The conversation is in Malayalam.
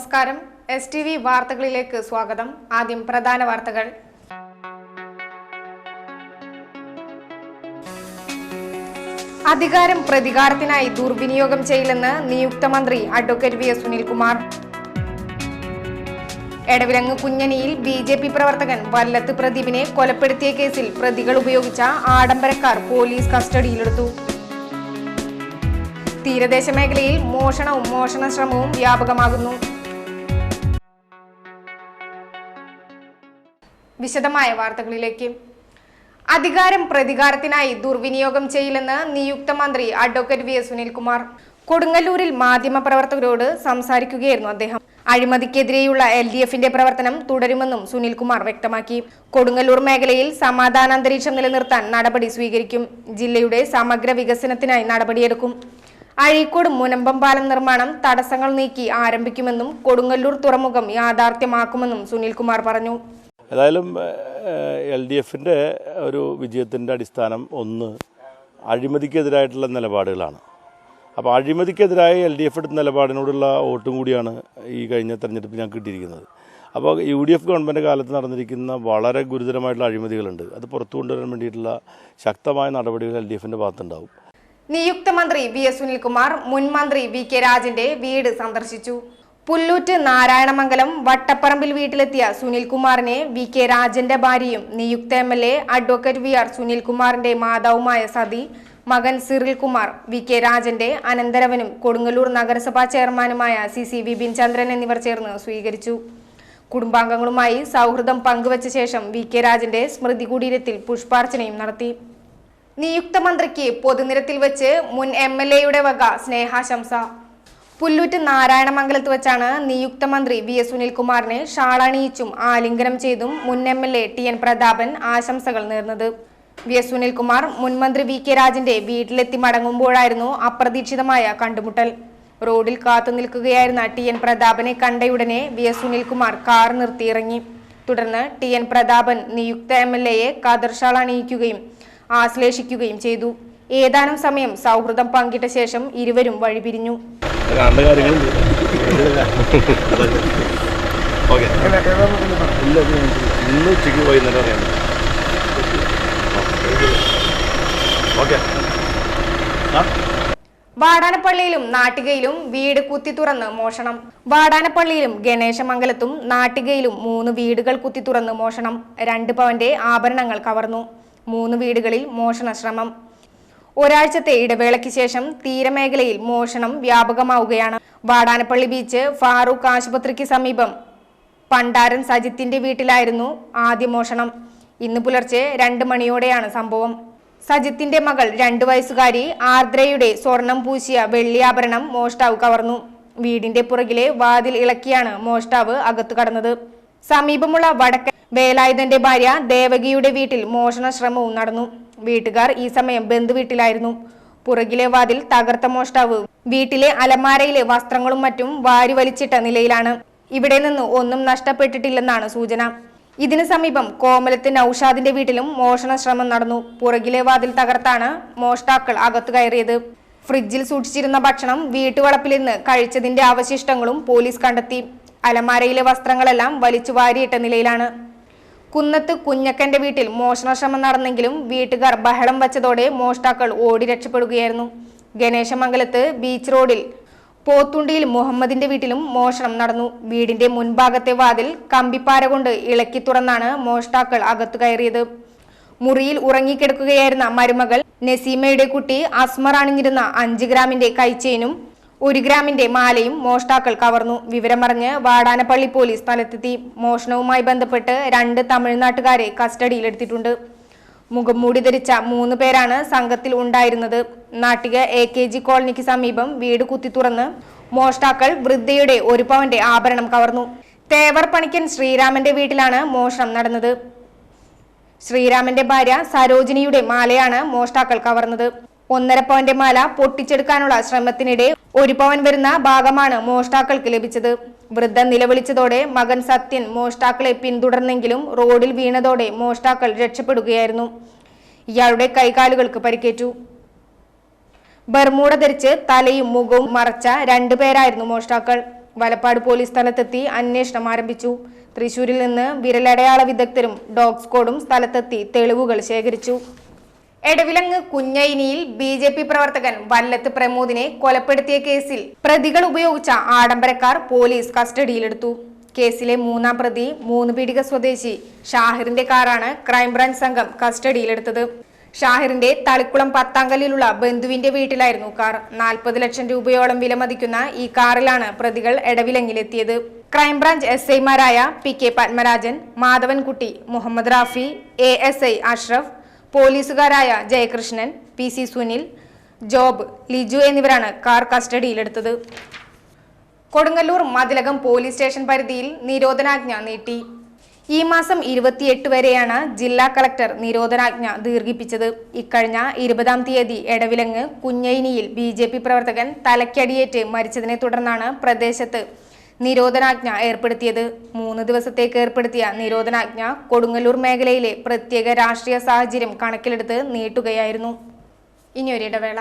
നമസ്കാരം. STV വാർത്തകളിലേക്ക് സ്വാഗതം. ആദ്യം പ്രധാന വാർത്തകൾ. അധികാരം പ്രതികാരത്തിനായി ദുർവിനിയോഗം ചെയ്യില്ലെന്ന് നിയുക്ത മന്ത്രി അഡ്വക്കേറ്റ് വി. സുനിൽകുമാർ. എടവിലങ്ങ് കുഞ്ഞനിയിൽ BJP പ്രവർത്തകൻ വല്ലത്ത് പ്രദീപിനെ കൊലപ്പെടുത്തിയ കേസിൽ പ്രതികൾ ഉപയോഗിച്ച ആഡംബര കാർ പോലീസ് കസ്റ്റഡിയിലെടുത്തു. തീരദേശ മേഖലയിൽ മോഷണവും മോഷണ ശ്രമവും വ്യാപകമാകുന്നു. വിശദമായ വാർത്തകളിലേക്ക്. അധികാരം പ്രതികാരത്തിനായി ദുർവിനിയോഗം ചെയ്യില്ലെന്ന് നിയുക്ത മന്ത്രി അഡ്വക്കേറ്റ് വി. സുനിൽകുമാർ. കൊടുങ്ങല്ലൂരിൽ മാധ്യമപ്രവർത്തകരോട് സംസാരിക്കുകയായിരുന്നു അദ്ദേഹം. അഴിമതിക്കെതിരെയുള്ള LDFന്റെ പ്രവർത്തനം തുടരുമെന്നും സുനിൽകുമാർ വ്യക്തമാക്കി. കൊടുങ്ങല്ലൂർ മേഖലയിൽ സമാധാനാന്തരീക്ഷം നിലനിർത്താൻ നടപടി സ്വീകരിക്കും. ജില്ലയുടെ സമഗ്ര വികസനത്തിനായി നടപടിയെടുക്കും. അഴീക്കോട് മുനമ്പം പാലം നിർമ്മാണം തടസ്സങ്ങൾ നീക്കി ആരംഭിക്കുമെന്നും കൊടുങ്ങല്ലൂർ തുറമുഖം യാഥാർത്ഥ്യമാക്കുമെന്നും സുനിൽകുമാർ പറഞ്ഞു. ഏതായാലും LDFന്റെ ഒരു വിജയത്തിൻ്റെ അടിസ്ഥാനം ഒന്ന് അഴിമതിക്കെതിരായിട്ടുള്ള നിലപാടുകളാണ്. അപ്പോൾ അഴിമതിക്കെതിരായ LDF എടുത്ത നിലപാടിനോടുള്ള വോട്ടും കൂടിയാണ് ഈ കഴിഞ്ഞ തെരഞ്ഞെടുപ്പ് ഞങ്ങൾക്ക് കിട്ടിയിരിക്കുന്നത്. അപ്പോൾ UDF ഗവൺമെൻറ് കാലത്ത് നടന്നിരിക്കുന്ന വളരെ ഗുരുതരമായിട്ടുള്ള അഴിമതികളുണ്ട്. അത് പുറത്തു കൊണ്ടുവരാൻ വേണ്ടിയിട്ടുള്ള ശക്തമായ നടപടികൾ LDFന്റെ ഭാഗത്തുണ്ടാവും. നിയുക്ത മന്ത്രി വി. സുനിൽകുമാർ മുൻ മന്ത്രി VK രാജന്റെ വീട് സന്ദർശിച്ചു. പുല്ലൂറ്റ് നാരായണമംഗലം വട്ടപ്പറമ്പിൽ വീട്ടിലെത്തിയ സുനിൽകുമാറിനെ VK രാജന്റെ ഭാര്യയും നിയുക്ത MLA അഡ്വക്കേറ്റ് VR സുനിൽകുമാറിന്റെ മാതാവുമായ സതി, മകൻ സിറിൽ കുമാർ, VK രാജന്റെ അനന്തരവനും കൊടുങ്ങല്ലൂർ നഗരസഭാ ചെയർമാനുമായ CC വിപിൻ ചന്ദ്രൻ എന്നിവർ ചേർന്ന് സ്വീകരിച്ചു. കുടുംബാംഗങ്ങളുമായി സൗഹൃദം പങ്കുവച്ച ശേഷം VK രാജന്റെ സ്മൃതി കുടീരത്തിൽ പുഷ്പാർച്ചനയും നടത്തി. നിയുക്ത മന്ത്രിക്ക് പൊതുനിരത്തിൽ വെച്ച് മുൻ MLAയുടെ വക സ്നേഹാശംസ. പുല്ലൂറ്റ് നാരായണമംഗലത്ത് വെച്ചാണ് നിയുക്ത മന്ത്രി വി. സുനിൽകുമാറിനെ ഷാളണിയിച്ചും ആലിംഗനം ചെയ്തും മുൻ MLA TN പ്രതാപൻ ആശംസകൾ നേർന്നത്. വി. സുനിൽകുമാർ മുൻമന്ത്രി VK രാജന്റെ വീട്ടിലെത്തി മടങ്ങുമ്പോഴായിരുന്നു അപ്രതീക്ഷിതമായ കണ്ടുമുട്ടൽ. റോഡിൽ കാത്തു നിൽക്കുകയായിരുന്ന TN പ്രതാപനെ കണ്ടയുടനെ വി. സുനിൽകുമാർ കാർ നിർത്തിയിറങ്ങി. തുടർന്ന് TN പ്രതാപൻ നിയുക്ത MLAയെ കതർ ഷാൾ അണിയിക്കുകയും ആശ്ലേഷിക്കുകയും ചെയ്തു. ഏതാനും സമയം സൗഹൃദം പങ്കിട്ട ശേഷം ഇരുവരും വഴിപിരിഞ്ഞു. വാടാനപ്പള്ളിയിലും നാട്ടികയിലും വീട് കുത്തി തുറന്ന് മോഷണം. വാടാനപ്പള്ളിയിലും ഗണേശമംഗലത്തും നാട്ടികയിലും 3 വീടുകൾ കുത്തി തുറന്ന് മോഷണം. 2 പവന്റെ ആഭരണങ്ങൾ കവർന്നു. 3 വീടുകളിൽ മോഷണ ശ്രമം. ഒരാഴ്ചത്തെ ഇടവേളയ്ക്ക് ശേഷം തീരമേഖലയിൽ മോഷണം വ്യാപകമാവുകയാണ്. വാടാനപ്പള്ളി ബീച്ച് ഫാറൂഖ് ആശുപത്രിക്ക് സമീപം പണ്ടാരൻ സജിത്തിന്റെ വീട്ടിലായിരുന്നു ആദ്യ മോഷണം. ഇന്ന് പുലർച്ചെ 2 മണിയോടെയാണ് സംഭവം. സജിത്തിന്റെ മകൾ 2 വയസ്സുകാരി ആർദ്രയുടെ സ്വർണം പൂശിയ വെള്ളിയാഭരണം മോഷ്ടാവ് കവർന്നു. വീടിന്റെ പുറകിലെ വാതിൽ ഇളക്കിയാണ് മോഷ്ടാവ് അകത്തു കടന്നത്. സമീപമുള്ള വടക്കൻ വേലായുധന്റെ ഭാര്യ ദേവകിയുടെ വീട്ടിൽ മോഷണ ശ്രമവും നടന്നു. വീട്ടുകാർ ഈ സമയം ബന്ധുവീട്ടിലായിരുന്നു. പുറകിലെ വാതിൽ തകർത്ത മോഷ്ടാവ് വീട്ടിലെ അലമാരയിലെ വസ്ത്രങ്ങളും മറ്റും വാരി വലിച്ചിട്ട നിലയിലാണ്. ഇവിടെ നിന്ന് ഒന്നും നഷ്ടപ്പെട്ടിട്ടില്ലെന്നാണ് സൂചന. ഇതിനു സമീപം കോമലത്ത് നൌഷാദിന്റെ വീട്ടിലും മോഷണ ശ്രമം നടന്നു. പുറകിലെ വാതിൽ തകർത്താണ് മോഷ്ടാക്കൾ അകത്തു കയറിയത്. ഫ്രിഡ്ജിൽ സൂക്ഷിച്ചിരുന്ന ഭക്ഷണം വീട്ടുവളപ്പിൽ നിന്ന് കഴിച്ചതിന്റെ അവശിഷ്ടങ്ങളും പോലീസ് കണ്ടെത്തി. അലമാരയിലെ വസ്ത്രങ്ങളെല്ലാം വലിച്ചു വാരിയിട്ട നിലയിലാണ്. കുന്നത്ത് കുഞ്ഞക്കന്റെ വീട്ടിൽ മോഷണ ശ്രമം നടന്നെങ്കിലും വീട്ടുകാർ ബഹളം വച്ചതോടെ മോഷ്ടാക്കൾ ഓടി രക്ഷപ്പെടുകയായിരുന്നു. ഗണേശമംഗലത്ത് ബീച്ച് റോഡിൽ പോത്തുണ്ടിയിൽ മുഹമ്മദിന്റെ വീട്ടിലും മോഷണം നടന്നു. വീടിന്റെ മുൻഭാഗത്തെ വാതിൽ കമ്പിപ്പാര കൊണ്ട് ഇളക്കി തുറന്നാണ് മോഷ്ടാക്കൾ അകത്തു കയറിയത്. മുറിയിൽ ഉറങ്ങിക്കിടക്കുകയായിരുന്ന മരുമകൾ നസീമയുടെ കുട്ടി അസ്മർ അണിഞ്ഞിരുന്ന 5 ഗ്രാമിന്റെ കൈച്ചെയിനും 1 ഗ്രാമിന്റെ മാലയും മോഷ്ടാക്കൾ കവർന്നു. വിവരമറിഞ്ഞ് വാടാനപ്പള്ളി പോലീസ് സ്ഥലത്തെത്തി. മോഷണവുമായി ബന്ധപ്പെട്ട് 2 തമിഴ്നാട്ടുകാരെ കസ്റ്റഡിയിലെടുത്തിട്ടുണ്ട്. മുഖംമൂടി ധരിച്ച 3 പേരാണ് സംഘത്തിൽ ഉണ്ടായിരുന്നത്. നാട്ടിക AKG കോളനിക്ക് സമീപം വീട് കുത്തി തുറന്ന് മോഷ്ടാക്കൾ വൃദ്ധയുടെ 1 പവന്റെ ആഭരണം കവർന്നു. തേവർ പണിക്കൻ ശ്രീരാമന്റെ വീട്ടിലാണ് മോഷണം നടന്നത്. ശ്രീരാമന്റെ ഭാര്യ സരോജിനിയുടെ മാലയാണ് മോഷ്ടാക്കൾ കവർന്നത്. 1.5 പവന്റെ മാല പൊട്ടിച്ചെടുക്കാനുള്ള ശ്രമത്തിനിടെ 1 പവൻ വരുന്ന ഭാഗമാണ് മോഷ്ടാക്കൾക്ക് ലഭിച്ചത്. വൃദ്ധ നിലവിളിച്ചതോടെ മകൻ സത്യൻ മോഷ്ടാക്കളെ പിന്തുടർന്നെങ്കിലും റോഡിൽ വീണതോടെ മോഷ്ടാക്കൾ രക്ഷപ്പെടുകയായിരുന്നു. ഇയാളുടെ കൈകാലുകൾക്ക് പരിക്കേറ്റു. ബർമൂഡ ധരിച്ച് തലയും മുഖവും മറച്ച 2 പേരായിരുന്നു മോഷ്ടാക്കൾ. വലപ്പാട് പോലീസ് സ്ഥലത്തെത്തി അന്വേഷണം ആരംഭിച്ചു. തൃശൂരിൽ നിന്ന് വിരലടയാള വിദഗ്ധരും ഡോഗ് സ്ക്വാഡും സ്ഥലത്തെത്തി തെളിവുകൾ ശേഖരിച്ചു. എടവിലങ്ങ് കുഞ്ഞൈനിയിൽ BJP പ്രവർത്തകൻ വല്ലത്ത് പ്രമോദിനെ കൊലപ്പെടുത്തിയ കേസിൽ പ്രതികൾ ഉപയോഗിച്ച ആഡംബര കാർ പോലീസ് കസ്റ്റഡിയിലെടുത്തു. കേസിലെ മൂന്നാം പ്രതി 3 പീടിക സ്വദേശി ഷാഹിറിന്റെ കാറാണ് ക്രൈംബ്രാഞ്ച് സംഘം കസ്റ്റഡിയിലെടുത്തത്. ഷാഹിറിന്റെ തളിക്കുളം പത്താങ്കല്ലിലുള്ള ബന്ധുവിന്റെ വീട്ടിലായിരുന്നു കാർ. 40 ലക്ഷം രൂപയോളം വിലമതിക്കുന്ന ഈ കാറിലാണ് പ്രതികൾ എടവിലങ്ങിലെത്തിയത്. ക്രൈംബ്രാഞ്ച് SI മാരായ PK പത്മരാജൻ, മാധവൻകുട്ടി, മുഹമ്മദ് റാഫി, ASI അഷ്റഫ്, പോലീസുകാരായ ജയകൃഷ്ണൻ, PC സുനിൽ, ജോബ്, ലിജു എന്നിവരാണ് കാർ കസ്റ്റഡിയിലെടുത്തത്. കൊടുങ്ങല്ലൂർ മതിലകം പോലീസ് സ്റ്റേഷൻ പരിധിയിൽ നിരോധനാജ്ഞ നീട്ടി. ഈ മാസം 28 വരെയാണ് ജില്ലാ കളക്ടർ നിരോധനാജ്ഞ ദീർഘിപ്പിച്ചത്. ഇക്കഴിഞ്ഞ 20-ാം തീയതി എടവിലങ്ങ് കുഞ്ഞൈനിയിൽ BJP പ്രവർത്തകൻ തലയ്ക്കടിയേറ്റ് മരിച്ചതിനെ തുടർന്നാണ് പ്രദേശത്ത് നിരോധനാജ്ഞ ഏർപ്പെടുത്തിയത്. 3 ദിവസത്തേക്ക് ഏർപ്പെടുത്തിയ നിരോധനാജ്ഞ കൊടുങ്ങല്ലൂർ മേഖലയിലെ പ്രത്യേക രാഷ്ട്രീയ സാഹചര്യം കണക്കിലെടുത്ത് നീട്ടുകയായിരുന്നു. ഇനിയൊരിടവേള.